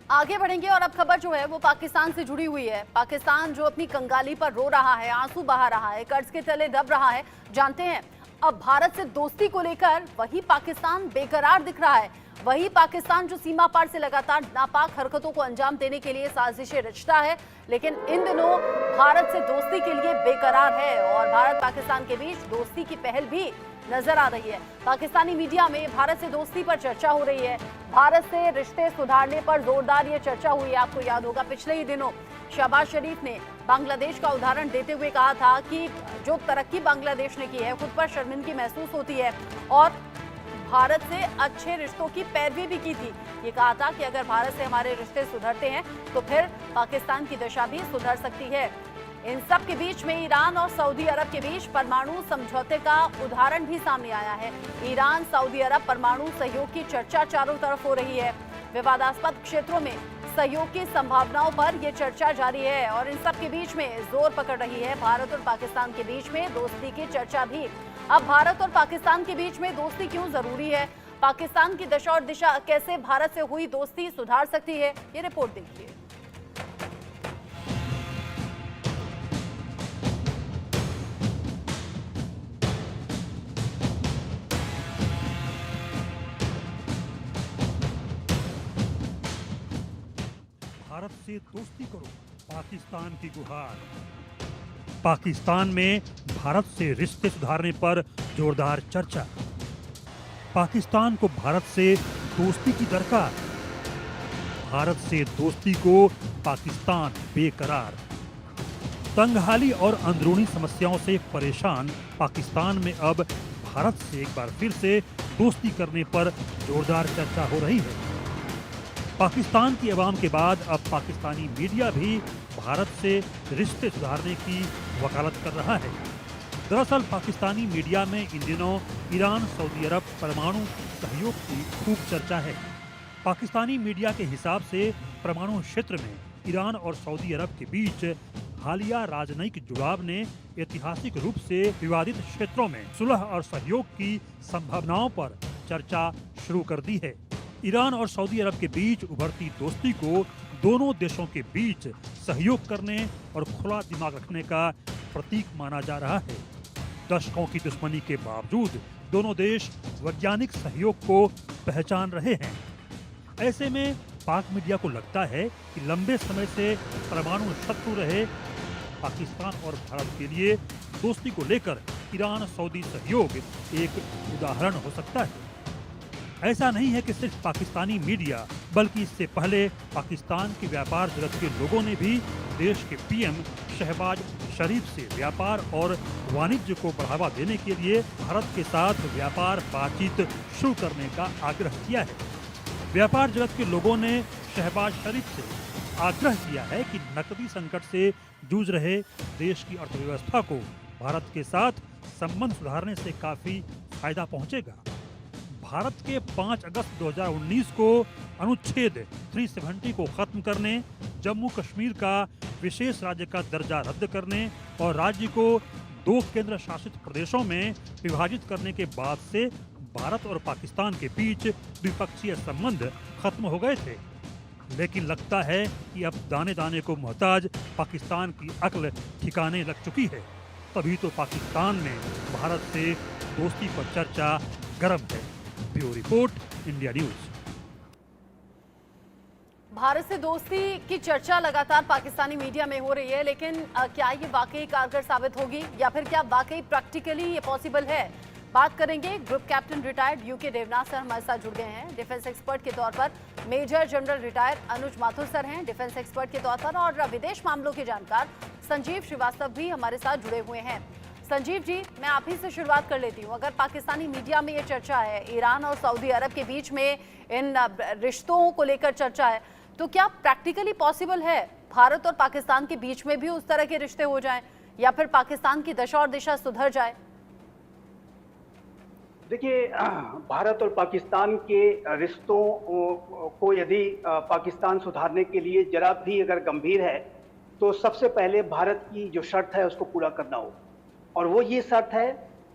आगे बढ़ेंगे और अब खबर जो है वो पाकिस्तान से जुड़ी हुई है। पाकिस्तान जो अपनी कंगाली पर रो रहा है, आंसू बहा रहा है, कर्ज के तले दब रहा है। जानते हैं अब भारत से दोस्ती को लेकर वही पाकिस्तान बेकरार दिख रहा है। वही पाकिस्तान जो सीमा पार से लगातार नापाक हरकतों को अंजाम देने के लिए साजिशें रचता है, लेकिन इन दिनों भारत से दोस्ती के लिए बेकरार है और भारत पाकिस्तान के बीच दोस्ती की पहल भी नजर आ रही है। पाकिस्तानी मीडिया में भारत से दोस्ती पर चर्चा हो रही है। भारत से रिश्ते सुधारने पर जोरदार ये चर्चा हुई है। आपको याद होगा पिछले ही दिनों शहबाज शरीफ ने बांग्लादेश का उदाहरण देते हुए कहा था कि जो तरक्की बांग्लादेश ने की है खुद पर शर्मिंदगी महसूस होती है और भारत से अच्छे रिश्तों की पैरवी भी की थी। ये कहा था कि अगर भारत से हमारे रिश्ते सुधरते हैं तो फिर पाकिस्तान की दशा भी सुधर सकती है। इन सब के बीच में ईरान और सऊदी अरब के बीच परमाणु समझौते का उदाहरण भी सामने आया है। ईरान सऊदी अरब परमाणु सहयोग की चर्चा चारों तरफ हो रही है। विवादास्पद क्षेत्रों में सहयोग की संभावनाओं पर यह चर्चा जारी है और इन सब के बीच में जोर पकड़ रही है भारत और पाकिस्तान के बीच में दोस्ती की चर्चा भी। अब भारत और पाकिस्तान के बीच में दोस्ती क्यों जरूरी है, पाकिस्तान की दशा और दिशा कैसे भारत से हुई दोस्ती सुधार सकती है, ये रिपोर्ट देखिए। भारत से दोस्ती करो, पाकिस्तान की गुहार। पाकिस्तान में भारत से रिश्ते सुधारने पर जोरदार चर्चा। पाकिस्तान को भारत से दोस्ती की दरकार। भारत से दोस्ती को पाकिस्तान बेकरार। तंगहाली और अंदरूनी समस्याओं से परेशान पाकिस्तान में अब भारत से एक बार फिर से दोस्ती करने पर जोरदार चर्चा हो रही है। पाकिस्तान की अवाम के बाद अब पाकिस्तानी मीडिया भी भारत से रिश्ते सुधारने की वकालत कर रहा है। दरअसल पाकिस्तानी मीडिया में इन दिनों ईरान सऊदी अरब परमाणु सहयोग की खूब चर्चा है। पाकिस्तानी मीडिया के हिसाब से परमाणु क्षेत्र में ईरान और सऊदी अरब के बीच हालिया राजनयिक जुड़ाव ने ऐतिहासिक रूप से विवादित क्षेत्रों में सुलह और सहयोग की संभावनाओं पर चर्चा शुरू कर दी है। ईरान और सऊदी अरब के बीच उभरती दोस्ती को दोनों देशों के बीच सहयोग करने और खुला दिमाग रखने का प्रतीक माना जा रहा है। दशकों की दुश्मनी के बावजूद दोनों देश वैज्ञानिक सहयोग को पहचान रहे हैं। ऐसे में पाक मीडिया को लगता है कि लंबे समय से परमाणु शत्रु रहे पाकिस्तान और भारत के लिए दोस्ती को लेकर ईरान सऊदी सहयोग एक उदाहरण हो सकता है। ऐसा नहीं है कि सिर्फ पाकिस्तानी मीडिया बल्कि इससे पहले पाकिस्तान के व्यापार जगत के लोगों ने भी देश के पीएम शहबाज शरीफ से व्यापार और वाणिज्य को बढ़ावा देने के लिए भारत के साथ व्यापार बातचीत शुरू करने का आग्रह किया है। व्यापार जगत के लोगों ने शहबाज शरीफ से आग्रह किया है कि नकदी संकट से जूझ रहे देश की अर्थव्यवस्था को भारत के साथ संबंध सुधारने से काफी फायदा पहुंचेगा। भारत के 5 अगस्त 2019 को अनुच्छेद 370 को खत्म करने, जम्मू कश्मीर का विशेष राज्य का दर्जा रद्द करने और राज्य को 2 केंद्र शासित प्रदेशों में विभाजित करने के बाद से भारत और पाकिस्तान के बीच द्विपक्षीय संबंध खत्म हो गए थे। लेकिन लगता है कि अब दाने दाने को मोहताज पाकिस्तान की अक्ल ठिकाने लग चुकी है। तभी तो पाकिस्तान में भारत से दोस्ती पर चर्चा गर्म है। Bureau report, India news. Bharat से दोस्ती की चर्चा लगातार पाकिस्तानी मीडिया में हो रही है, लेकिन क्या ये वाकई कारगर साबित होगी या फिर क्या वाकई प्रैक्टिकली ये पॉसिबल है? बात करेंगे group captain retired UK Devnath sir हमारे साथ जुड़ गए हैं। डिफेंस एक्सपर्ट के तौर पर मेजर जनरल रिटायर्ड अनुज माथुर सर हैं डिफेंस एक्सपर्ट के तौर पर, और विदेश मामलों के जानकार संजीव श्रीवास्तव भी हमारे साथ जुड़े हुए हैं। संजीव जी, मैं आप ही से शुरुआत कर लेती हूँ। अगर पाकिस्तानी मीडिया में ये चर्चा है, ईरान और सऊदी अरब के बीच में इन रिश्तों को लेकर चर्चा है, तो क्या प्रैक्टिकली पॉसिबल है भारत और पाकिस्तान के बीच में भी उस तरह के रिश्ते हो जाएं या फिर पाकिस्तान की दशा और दिशा सुधर जाए? देखिए, भारत और पाकिस्तान के रिश्तों को यदि पाकिस्तान सुधारने के लिए जरा भी अगर गंभीर है तो सबसे पहले भारत की जो शर्त है उसको पूरा करना होगा, और वो ये शर्त है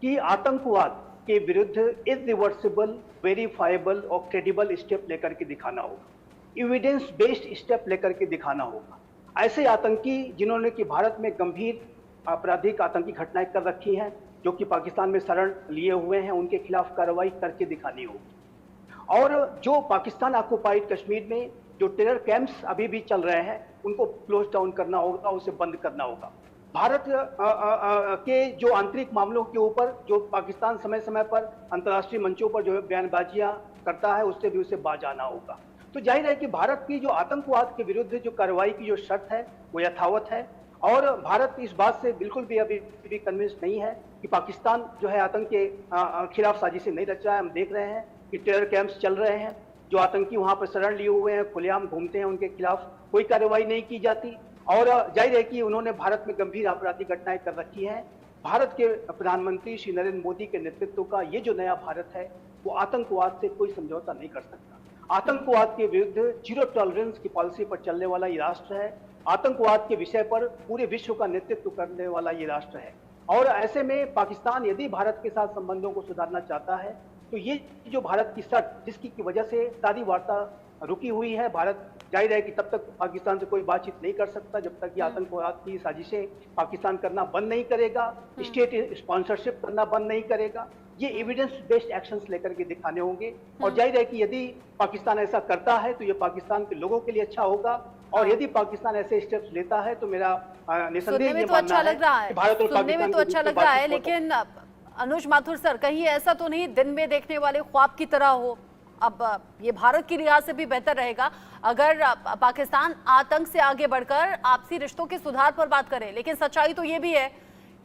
कि आतंकवाद के विरुद्ध इरिवर्सिबल, वेरीफाइबल और क्रेडिबल स्टेप लेकर के दिखाना होगा। एविडेंस बेस्ड स्टेप लेकर के दिखाना होगा। ऐसे आतंकी जिन्होंने कि भारत में गंभीर आपराधिक आतंकी घटनाएं कर रखी हैं, जो कि पाकिस्तान में शरण लिए हुए हैं, उनके खिलाफ कार्रवाई करके दिखानी होगी। और जो पाकिस्तान ऑक्युपाइड कश्मीर में जो टेरर कैंप्स अभी भी चल रहे हैं, उनको क्लोज डाउन करना होगा, उसे बंद करना होगा। भारत के जो आंतरिक मामलों के ऊपर जो पाकिस्तान समय समय पर अंतर्राष्ट्रीय मंचों पर जो है बयानबाजियां करता है, उससे भी उसे बाज आना होगा। तो जाहिर है कि भारत की जो आतंकवाद के विरुद्ध जो कार्रवाई की जो शर्त है वो यथावत है, और भारत इस बात से बिल्कुल भी अभी भी कन्विंस नहीं है कि पाकिस्तान जो है आतंक के खिलाफ साजिशें नहीं रच रहा है। हम देख रहे हैं कि टेरर कैंप्स चल रहे हैं, जो आतंकी वहां पर शरण लिए हुए हैं, खुलेआम घूमते हैं, उनके खिलाफ कोई कार्रवाई नहीं की जाती। और जाहिर है कि उन्होंने भारत में गंभीर आपराधिक घटनाएं कर रखी हैं। भारत के प्रधानमंत्री श्री नरेंद्र मोदी के नेतृत्व का ये जो नया भारत है, वो आतंकवाद से कोई समझौता नहीं कर सकता। आतंकवाद के विरुद्ध जीरो टॉलरेंस की पॉलिसी पर चलने वाला ये राष्ट्र है। आतंकवाद के विषय पर पूरे विश्व का नेतृत्व करने वाला ये राष्ट्र है। और ऐसे में पाकिस्तान यदि भारत के साथ संबंधों को सुधारना चाहता है, तो ये जो भारत की शर्त जिसकी वजह से सारी वार्ता रुकी हुई है, भारत जाहिर है कि तब तक पाकिस्तान से कोई बातचीत नहीं कर सकता जब तक कि आतंकवाद की साजिशें पाकिस्तान करना बंद नहीं करेगा, स्टेट स्पॉन्सरशिप करना बंद नहीं करेगा। ये एविडेंस बेस्ड एक्शंस लेकर के दिखाने होंगे। और जाहिर है कि यदि पाकिस्तान ऐसा करता है तो ये पाकिस्तान के लोगों के लिए अच्छा होगा, और यदि पाकिस्तान ऐसे स्टेप्स लेता है तो मेरा निसंदेह ये मानना है कि भारत और पाकिस्तान तो अच्छा लग रहा है। लेकिन अनुज माथुर सर, कहीं ऐसा तो नहीं दिन में देखने वाले ख्वाब की तरह हो? अब ये भारत की लिहाज से भी बेहतर रहेगा अगर पाकिस्तान आतंक से आगे बढ़कर आपसी रिश्तों के सुधार पर बात करे। लेकिन सच्चाई तो ये भी है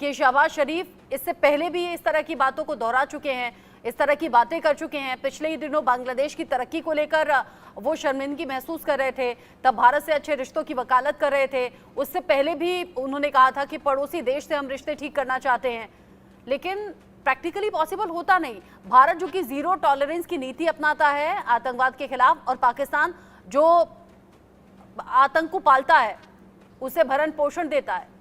कि शहबाज शरीफ इससे पहले भी इस तरह की बातों को दोहरा चुके हैं, इस तरह की बातें कर चुके हैं। पिछले ही दिनों बांग्लादेश की तरक्की को लेकर वो शर्मिंदगी महसूस कर रहे थे, तब भारत से अच्छे रिश्तों की वकालत कर रहे थे। उससे पहले भी उन्होंने कहा था कि पड़ोसी देश से हम रिश्ते ठीक करना चाहते हैं, लेकिन प्रैक्टिकली पॉसिबल होता नहीं। भारत जो कि जीरो टॉलरेंस की नीति अपनाता है आतंकवाद के खिलाफ, और पाकिस्तान जो आतंक को पालता है, उसे भरण पोषण देता है।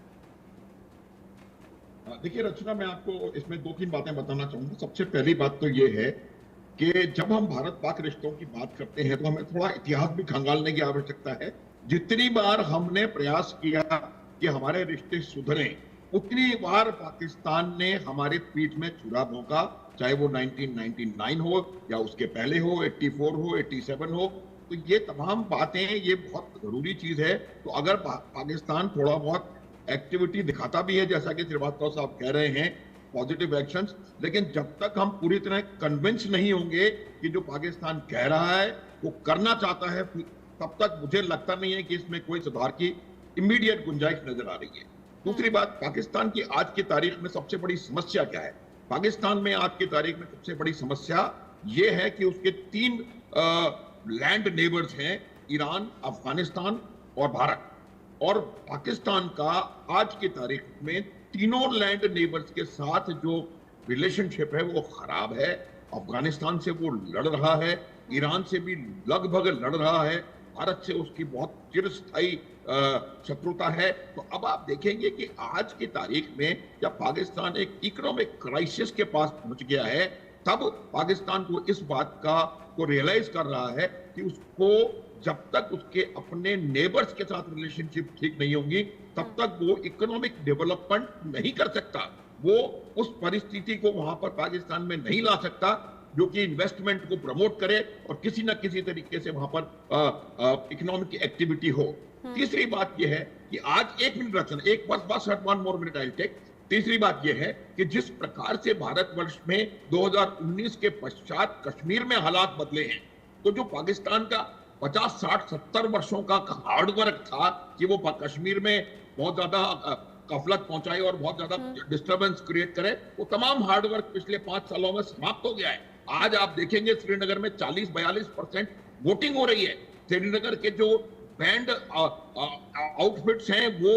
देखिए रचना, मैं आपको इसमें 2-3 बातें बताना चाहूंगा। सबसे पहली बात तो ये है कि जब हम भारत पाक रिश्तों की बात करते हैं तो हमें थोड़ा इतिहास भी खंगालने की आवश्यकता है। जितनी बार हमने प्रयास किया कि हमारे रिश्ते सुधरें, उतनी बार पाकिस्तान ने हमारे पीठ में छुरा भोंका, चाहे वो 1999 हो या उसके पहले हो, 84 हो, 87 हो। तो ये तमाम बातें, ये बहुत जरूरी चीज है। तो अगर पाकिस्तान थोड़ा बहुत एक्टिविटी दिखाता भी है, जैसा कि श्रीवास्तव साहब कह रहे हैं, पॉजिटिव एक्शंस, लेकिन जब तक हम पूरी तरह कन्विंस नहीं होंगे कि जो पाकिस्तान कह रहा है वो करना चाहता है, तब तक मुझे लगता नहीं है कि इसमें कोई सुधार की इमीडिएट गुंजाइश नजर आ रही है। दूसरी बात, पाकिस्तान की आज की तारीख में सबसे बड़ी समस्या क्या है? पाकिस्तान में आज की तारीख में सबसे बड़ी समस्या ये है कि उसके 3 लैंड नेबर्स हैं, ईरान, अफगानिस्तान और भारत। और पाकिस्तान का आज की तारीख में तीनों लैंड नेबर्स के साथ जो रिलेशनशिप है वो खराब है। अफगानिस्तान से वो लड़ रहा है, ईरान से भी लगभग लड़ रहा है, भारत से उसकी बहुत चिरस्थायी शत्रुता है। तो अब आप देखेंगे कि आज की तारीख में जब पाकिस्तान एक इकोनॉमिक क्राइसिस के पास पहुंच गया है, तब पाकिस्तान को इस बात को रियलाइज कर रहा है कि उसको जब तक उसके अपने नेबर्स के साथ रिलेशनशिप ठीक नहीं होंगी, तब तक वो इकोनॉमिक डेवलपमेंट नहीं कर सकता। वो उस परिस्थिति को वहां पर पाकिस्तान में नहीं ला सकता जो कि इन्वेस्टमेंट को प्रमोट करे और किसी न किसी तरीके से वहां पर इकोनॉमिक एक्टिविटी हो। तीसरी बात यह है कि आज एक मिनट रचना, एक बस 1 more minute I'll take। तीसरी बात यह है कि जिस प्रकार से भारतवर्ष में 2019 के पश्चात कश्मीर में हालात बदले हैं, तो जो पाकिस्तान का 50, 60, 70 वर्षों का हार्डवर्क था कि वो कश्मीर में बहुत ज्यादा गफलत पहुंचाए और बहुत ज्यादा डिस्टर्बेंस क्रिएट करे, वो तमाम हार्डवर्क पिछले 5 सालों में समाप्त हो गया है। आज आप देखेंगे श्रीनगर में 40-42% वोटिंग हो रही है। श्रीनगर के जो बैंड आउटफिट्स हैं वो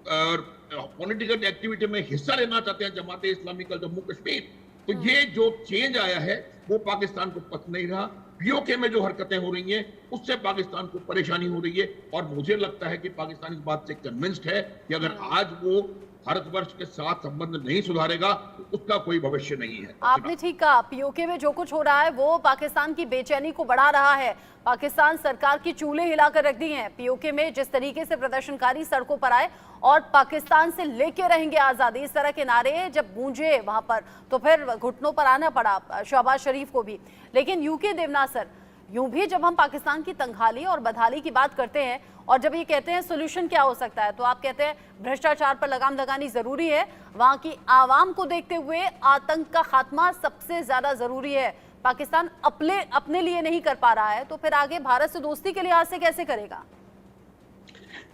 पॉलिटिकल एक्टिविटी में हिस्सा लेना चाहते हैं, जमात इस्लामी का जम्मू कश्मीर। तो ये जो चेंज आया है वो पाकिस्तान को पसंद नहीं रहा। पीओके में जो हरकतें हो रही हैं उससे पाकिस्तान को परेशानी हो रही है, और मुझे लगता है कि पाकिस्तान इस बात से कन्विंस्ड है कि अगर आज वो भारतवर्ष के साथ संबंध नहीं सुधारेगा तो उसका कोई भविष्य नहीं है। आपने ठीक कहा, पीओके में जो कुछ हो रहा है वो पाकिस्तान की बेचैनी को बढ़ा रहा है। पाकिस्तान सरकार की चूल्हे हिलाकर रख दी हैं। पीओके में जिस तरीके से प्रदर्शनकारी सड़कों पर आए और पाकिस्तान से लेके रहेंगे आजादी, इस तरह के नारे जब गूंजे वहां पर, तो फिर घुटनों पर आना पड़ा शहबाज शरीफ को भी। लेकिन यूके देवनाथ सर, यूं भी जब हम पाकिस्तान की तंगहाली और बदहाली की बात करते हैं और जब ये कहते हैं सोल्यूशन क्या हो सकता है, तो आप कहते हैं भ्रष्टाचार पर लगाम लगानी जरूरी है, वहां की आवाम को देखते हुए आतंक का खात्मा सबसे ज्यादा जरूरी है। पाकिस्तान अपने लिए नहीं कर पा रहा है, तो फिर आगे भारत से दोस्ती के लिहाज से कैसे करेगा?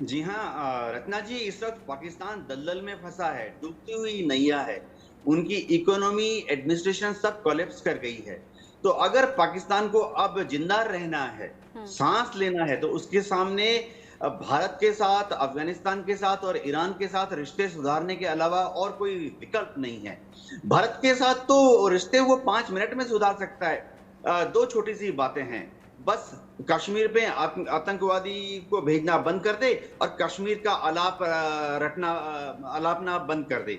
जी हाँ रत्ना जी, इस वक्त पाकिस्तान दलदल में फंसा है, डूबती हुई नैया है। उनकी इकोनॉमी, एडमिनिस्ट्रेशन सब कोलैप्स कर गई है। तो अगर पाकिस्तान को अब जिंदा रहना है, सांस लेना है, तो उसके सामने भारत के साथ, अफगानिस्तान के साथ और ईरान के साथ रिश्ते सुधारने के अलावा और कोई विकल्प नहीं है। भारत के साथ तो रिश्ते वो 5 मिनट में सुधार सकता है। 2 छोटी सी बातें हैं, बस कश्मीर पे आतंकवादी को भेजना बंद कर दे और कश्मीर का आलापना बंद कर दे।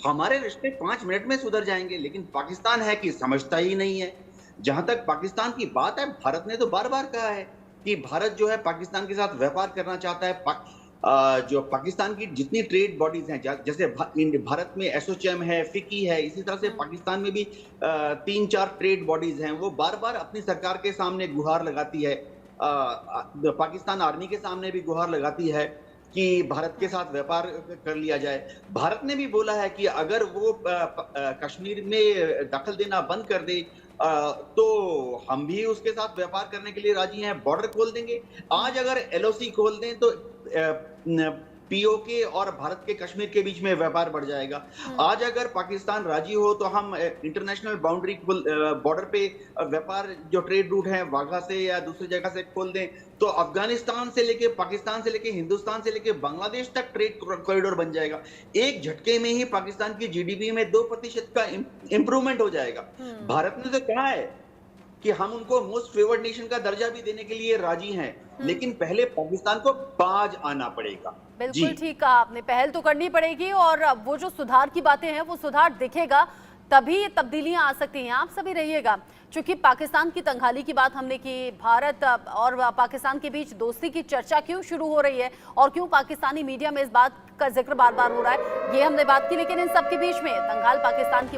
हमारे रिश्ते 5 मिनट में सुधर जाएंगे। लेकिन पाकिस्तान है कि समझता ही नहीं है। जहां तक पाकिस्तान की बात है, भारत ने तो बार बार कहा है कि भारत जो है पाकिस्तान के साथ व्यापार करना चाहता है। जो पाकिस्तान की जितनी ट्रेड बॉडीज हैं, जैसे भारत में एसोचैम है, फिकी है, इसी तरह से पाकिस्तान में भी 3-4 ट्रेड बॉडीज हैं। वो बार बार अपनी सरकार के सामने गुहार लगाती है, पाकिस्तान आर्मी के सामने भी गुहार लगाती है कि भारत के साथ व्यापार कर लिया जाए। भारत ने भी बोला है कि अगर वो कश्मीर में दखल देना बंद कर दे तो हम भी उसके साथ व्यापार करने के लिए राजी हैं, बॉर्डर खोल देंगे। आज अगर एलओसी खोल दें तो पीओके और भारत के कश्मीर के बीच में व्यापार बढ़ जाएगा। आज अगर पाकिस्तान राजी हो तो हम इंटरनेशनल बाउंड्री बॉर्डर पे व्यापार जो ट्रेड रूट है वाघा से या दूसरी जगह से खोल दें, तो अफगानिस्तान से लेके, पाकिस्तान से लेके, हिंदुस्तान से लेके बांग्लादेश तक ट्रेड कॉरिडोर बन जाएगा। एक झटके में ही पाकिस्तान की जीडीपी में 2% का इंप्रूवमेंट हो जाएगा। भारत ने तो कहा है कि हम उनको मोस्ट फेवर्ड नेशन का दर्जा भी देने के लिए राजी हैं, लेकिन पहले पाकिस्तान को बाज आना पड़ेगा। बिल्कुल ठीक कहा आपने, पहल तो करनी पड़ेगी और वो जो सुधार की बातें हैं वो सुधार दिखेगा, तभी ये तब्दीलियां आ सकती हैं। आप सभी रहिएगा। चूंकि पाकिस्तान की तंगहाली की बात हमने की, भारत और पाकिस्तान के बीच दोस्ती की चर्चा क्यों शुरू हो रही है और क्यों पाकिस्तानी मीडिया में इस बात का जिक्र बार बार हो रहा है, ये हमने बात की। लेकिन इन सब के बीच में तंगहाल पाकिस्तान की